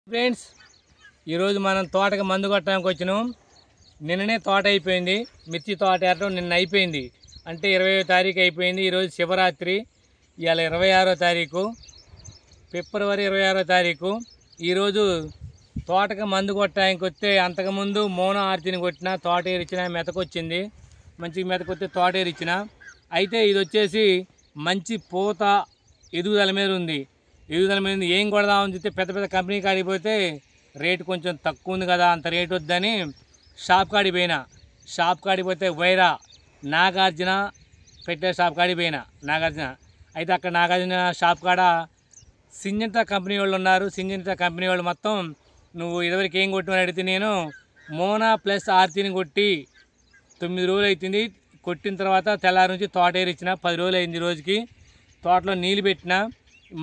Friends, ఈరోజు మనం తోటకి మందు కొట్టడానికి వచ్చినాం. నిన్ననే తోట అయిపోయింది. మిర్చి తోట ఏటం నిన్న అయిపోయింది. అంటే 20వ తారీఖు అయిపోయింది. ఈరోజు శివరాత్రి. ఇవాళ 26వ తారీఖు, ఫిబ్రవరి 26వ తారీఖు. ఈరోజు తోటకి మందు కొట్టడానికి వస్తే అంతకుముందు మోనో ఆర్తిని కొట్టిన, తోట ఏరిచ్చిన, మెతకొచ్చింది. మంచిగా మెతకొస్తే తోట ఏరిచ్చిన. అయితే ఇది వచ్చేసి మంచి పూత ఎదుగుదల మీద ఉంది. ఎదుగుదల మీద ఏం కొడదామని చూస్తే పెద్ద పెద్ద కంపెనీ కాడికి పోతే రేటు కొంచెం తక్కువ ఉంది కదా, అంత రేటు వద్దని షాప్ కాడికి పోయినా. షాప్ కాడికి పోతే వైరా నాగార్జున పెట్టే షాప్ కాడికి పోయినా. నాగార్జున అయితే అక్కడ నాగార్జున షాప్ కాడ సింజంటా కంపెనీ వాళ్ళు ఉన్నారు. సింజంటా కంపెనీ వాళ్ళు మొత్తం నువ్వు ఇదివరకు ఏం కొట్టమని అడిగితే నేను మోనా ప్లస్ ఆర్తిని కొట్టి 9 రోజులు అవుతుంది. కొట్టిన తర్వాత తెల్లారి నుంచి తోట ఏరిచ్చిన. 10 రోజులు అయింది. రోజుకి తోటలో నీళ్ళు పెట్టిన,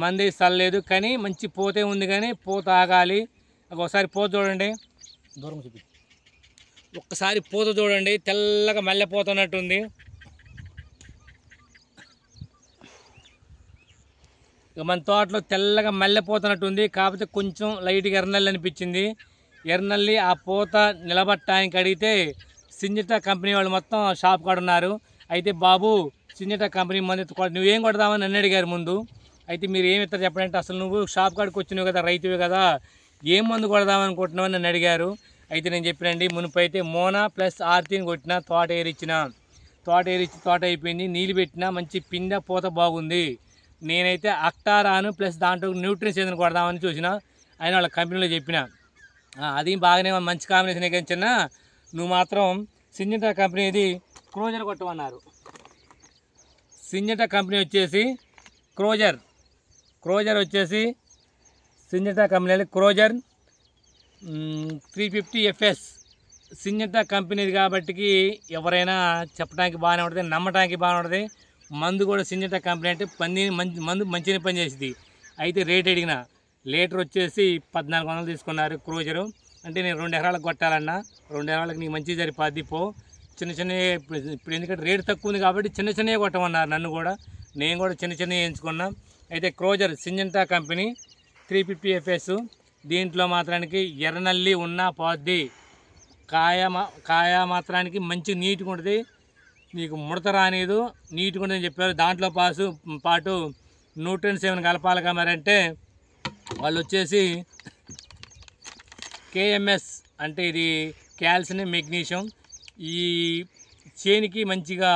మంది చల్లలేదు. కానీ మంచి పూతే ఉంది. కానీ పూత ఆగాలి. ఒకసారి పూత చూడండి, దూరం చూపి. ఒక్కసారి పూత చూడండి, తెల్లగా మల్లెపోతున్నట్టుంది. ఇక మన తోటలో తెల్లగా మల్లెపోతున్నట్టుంది. కాకపోతే కొంచెం లైట్గా ఎర్రనల్లి అనిపించింది. ఎర్రనల్లి ఆ పూత నిలబట్టడానికి అడిగితే సింజటా కంపెనీ వాళ్ళు మొత్తం షాప్ కాడ ఉన్నారు. అయితే బాబు, సింజటా కంపెనీ మంది నువ్వేం కొడదామని నన్ను అడిగారు ముందు. అయితే మీరు ఏమి ఇస్తారు చెప్పండి, అసలు నువ్వు షాప్ కాడికి వచ్చినావు కదా, రైతువే కదా, ఏం మందు కొడదామనుకుంటున్నావు అని నన్ను అడిగారు. అయితే నేను చెప్పినండి, మునుపు అయితే మోనా ప్లస్ ఆర్తిని కొట్టిన, తోట ఏరిచ్చిన. తోట ఏరిచ్చి తోట అయిపోయింది. నీళ్ళు పెట్టినా, మంచి పిండ పూత బాగుంది. నేనైతే అక్టారాను ప్లస్ దాంట్లో న్యూట్రిన్స్ ఏదైనా కొడదామని చూసిన. ఆయన వాళ్ళ కంపెనీలో చెప్పిన, అది బాగానే మంచి కాంబినేషన్ కానీ చిన్న, నువ్వు మాత్రం సింజటా కంపెనీది క్రోజర్ కొట్టమన్నారు. సింజటా కంపెనీ వచ్చేసి క్రోజర్ వచ్చేసి సింజటా కంపెనీ క్రోజర్ 350 FS సింజటా కంపెనీది కాబట్టికి ఎవరైనా చెప్పడానికి బాగానే ఉంటుంది, నమ్మడానికి బాగానే ఉంటుంది. మందు కూడా సింజటా కంపెనీ అంటే మందు మంచిగా పని చేసింది. అయితే రేట్ అడిగిన, లీటర్ వచ్చేసి 1400 తీసుకున్నారు క్రోజరు. అంటే నేను 2 ఎకరాలకు కొట్టాలన్నా, 2 ఎకరాలకు నీకు మంచి సరిపోద్ది. పో చిన్న ఇప్పుడు ఎందుకంటే రేటు తక్కువ ఉంది కాబట్టి చిన్నవి కొట్టమన్నారు నన్ను కూడా. నేను కూడా చిన్నవి వేయించుకున్నా. అయితే క్రోజర్ సింజటా కంపెనీ 350 FS. దీంట్లో మాత్రానికి ఎర్రనల్లి ఉన్నా పోద్ది. కాయ మాత్రానికి మంచి నీట్గా ఉంటుంది, నీకు ముడత రానిదు, నీట్గా ఉంటుందని చెప్పారు. దాంట్లో పాటు న్యూట్రిన్స్ ఏమైనా కలపాలిగా మరి అంటే వాళ్ళు వచ్చేసి KMS అంటే ఇది కాల్షియం మెగ్నీషియం. ఈ చేనికి మంచిగా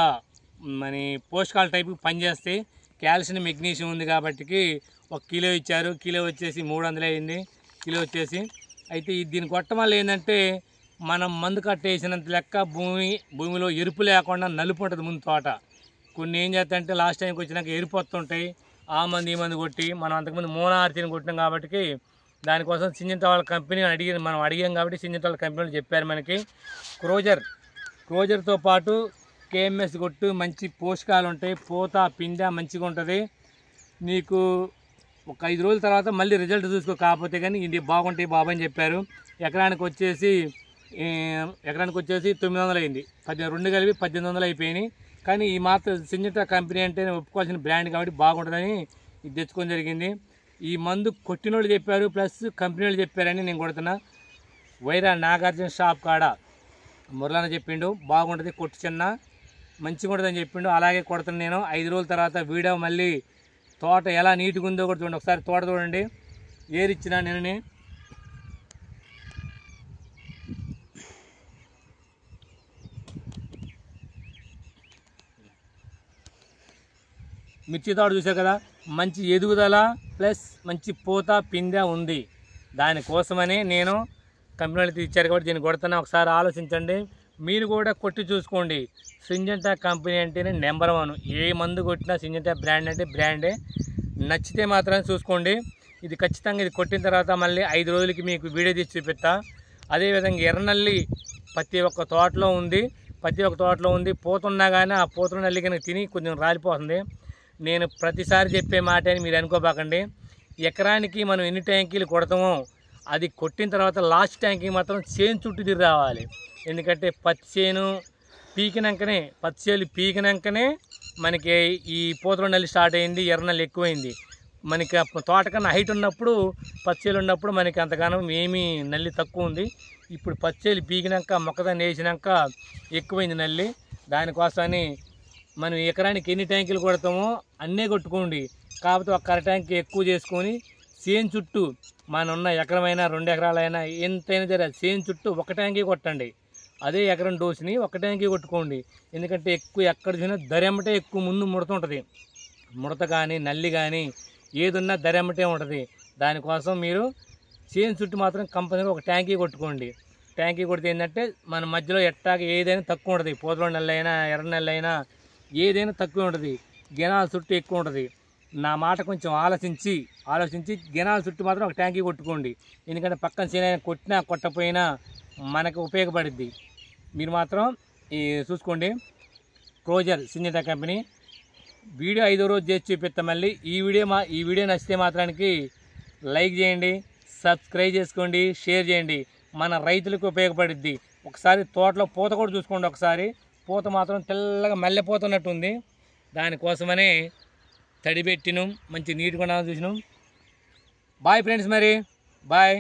మన పోషకాల టైపు పనిచేస్తాయి. కాల్షియం మెగ్నీషియం ఉంది కాబట్టికి 1 కిలో ఇచ్చారు. కిలో వచ్చేసి 300 అయింది. కిలో వచ్చేసి అయితే దీన్ని కొట్టడం వల్ల ఏంటంటే మనం మందు కట్టేసినంత లెక్క భూమిలో ఎరుపు లేకుండా నలుపు ఉంటుంది ముందు తోట. కొన్ని ఏం చేస్తాయంటే లాస్ట్ టైంకి వచ్చినాక ఎరుపు వస్తుంటాయి. ఆ మంది ఈ మందు కొట్టి మనం అంతకుముందు మోనా ఆర్తిని కొట్టినాం కాబట్టి దానికోసం సింజటా వాళ్ళ కంపెనీ మనం అడిగాం కాబట్టి సింజటా వాళ్ళ కంపెనీలు చెప్పారు మనకి. క్రోజర్తో పాటు KMS కొట్టు, మంచి పోషకాలు ఉంటాయి, పూత పిండ మంచిగా ఉంటుంది. నీకు ఒక 5 రోజుల తర్వాత మళ్ళీ రిజల్ట్ చూసుకో. కాకపోతే కానీ ఇది బాగుంటాయి బాబు అని చెప్పారు. ఎకరానికి వచ్చేసి 900 అయింది. 2 కలిపి 1800 అయిపోయినాయి. కానీ ఈ మాత్రం సింజటా కంపెనీ అంటే ఒప్పుకోవాల్సిన బ్రాండ్ కాబట్టి బాగుంటుందని ఇది తెచ్చుకోవడం జరిగింది. ఈ మందు కొట్టిన వాళ్ళు చెప్పారు ప్లస్ కంపెనీ వాళ్ళు చెప్పారని నేను కొడుతున్నా. వైరా నాగార్జున షాప్ కాడ మురళన చెప్పిండు, బాగుంటుంది కొట్టు చిన్న, మంచిగా ఉంటుందని చెప్పిండు. అలాగే కొడుతున్నాను నేను. 5 రోజుల తర్వాత వీడియో మళ్ళీ తోట ఎలా నీట్గా ఉందో కూడా చూడండి. ఒకసారి తోట చూడండి. ఏరిచ్చిన నేను మిర్చి తోట చూసారు కదా, మంచి ఎదుగుదల ప్లస్ మంచి పూత పిండ ఉంది. దానికోసమని నేను కంపెనీ వాళ్ళకి ఇచ్చారు కాబట్టి దీన్ని కొడుతున్నా. ఒకసారి ఆలోచించండి, మీరు కూడా కొట్టి చూసుకోండి. సింజటా కంపెనీ అంటేనే నెంబర్ 1. ఏ మందు కొట్టినా సింజటా బ్రాండ్ అంటే బ్రాండే. నచ్చితే మాత్రం చూసుకోండి. ఇది ఖచ్చితంగా ఇది కొట్టిన తర్వాత మళ్ళీ 5 రోజులకి మీకు వీడియో తీసి చూపిస్తా. అదేవిధంగా ఎర్రనల్లి ప్రతి ఒక్క తోటలో ఉంది. పూతున్నా కానీ ఆ పూతున్న నల్లి కనుక తిని కొంచెం రాలిపోతుంది. నేను ప్రతిసారి చెప్పే మాట అని మీరు అనుకోబాకండి. ఎకరానికి మనం ఎన్ని ట్యాంకీలు కొడతామో అది కొట్టిన తర్వాత లాస్ట్ ట్యాంకీ మాత్రం చేను చుట్టూ తిరిగి రావాలి. ఎందుకంటే పత్తి చేను పీకినాకనే మనకి ఈ పూతల నల్లి స్టార్ట్ అయింది, ఎర్రనల్లి ఎక్కువైంది. మనకి తోట కన్నా హైట్ ఉన్నప్పుడు పచ్చేలు ఉన్నప్పుడు మనకి అంతగానో ఏమీ నల్లి తక్కువ ఉంది. ఇప్పుడు పచ్చేలు పీకినాక మొక్కదాన్ని వేసినాక ఎక్కువైంది నల్లి. దానికోసమని మనం ఎకరానికి ఎన్ని ట్యాంకులు కొడతామో అన్నీ కొట్టుకోండి. కాకపోతే ఒక అర ట్యాంక్ ఎక్కువ చేసుకొని చేను చుట్టూ మన ఉన్న ఎకరమైనా 2 ఎకరాలైనా ఎంతైనా సరే చేను చుట్టూ ఒక ట్యాంకే కొట్టండి. అదే ఎకరం డోసుని ఒక ట్యాంకే కొట్టుకోండి. ఎందుకంటే ఎక్కువ ఎక్కడ చూసినా దరెమ్మటే ఎక్కువ ముందు ముడుతుంటుంది. ముడత కానీ నల్లి కానీ ఏదున్నా దరెమ్మటే ఉంటుంది. దానికోసం మీరు చేను చుట్టూ మాత్రం కంపల్సరీ ఒక ట్యాంకీ కొట్టుకోండి. ట్యాంకీ కొడితే ఏంటంటే మన మధ్యలో ఎట్టాగా ఏదైనా తక్కువ ఉంటుంది. పోతలో నెలలైనా ఎర్ర నెలలైనా ఏదైనా తక్కువ ఉంటుంది. గినాల చుట్టూ ఎక్కువ ఉంటుంది. నా మాట కొంచెం ఆలోచించి గినాల చుట్టూ మాత్రం ఒక ట్యాంకీ కొట్టుకోండి. ఎందుకంటే పక్కన చేనైనా కొట్టినా కొట్టపోయినా మనకు ఉపయోగపడుద్ది. మీరు మాత్రం చూసుకోండి. క్లోజర్ సింజెంటా కంపెనీ వీడియో 5వ రోజు చేసి చూపిస్తా. మళ్ళీ ఈ వీడియో నచ్చితే మాత్రానికి లైక్ చేయండి, సబ్స్క్రైబ్ చేసుకోండి, షేర్ చేయండి. మన రైతులకు ఉపయోగపడుద్ది. ఒకసారి తోటలో పూత కూడా చూసుకోండి. ఒకసారి పూత మాత్రం తెల్లగా మల్లెపోతున్నట్టుంది. దానికోసమనే తడిపెట్టినాం, మంచి నీట్గా చూసినాం. బాయ్ ఫ్రెండ్స్, మరి బాయ్.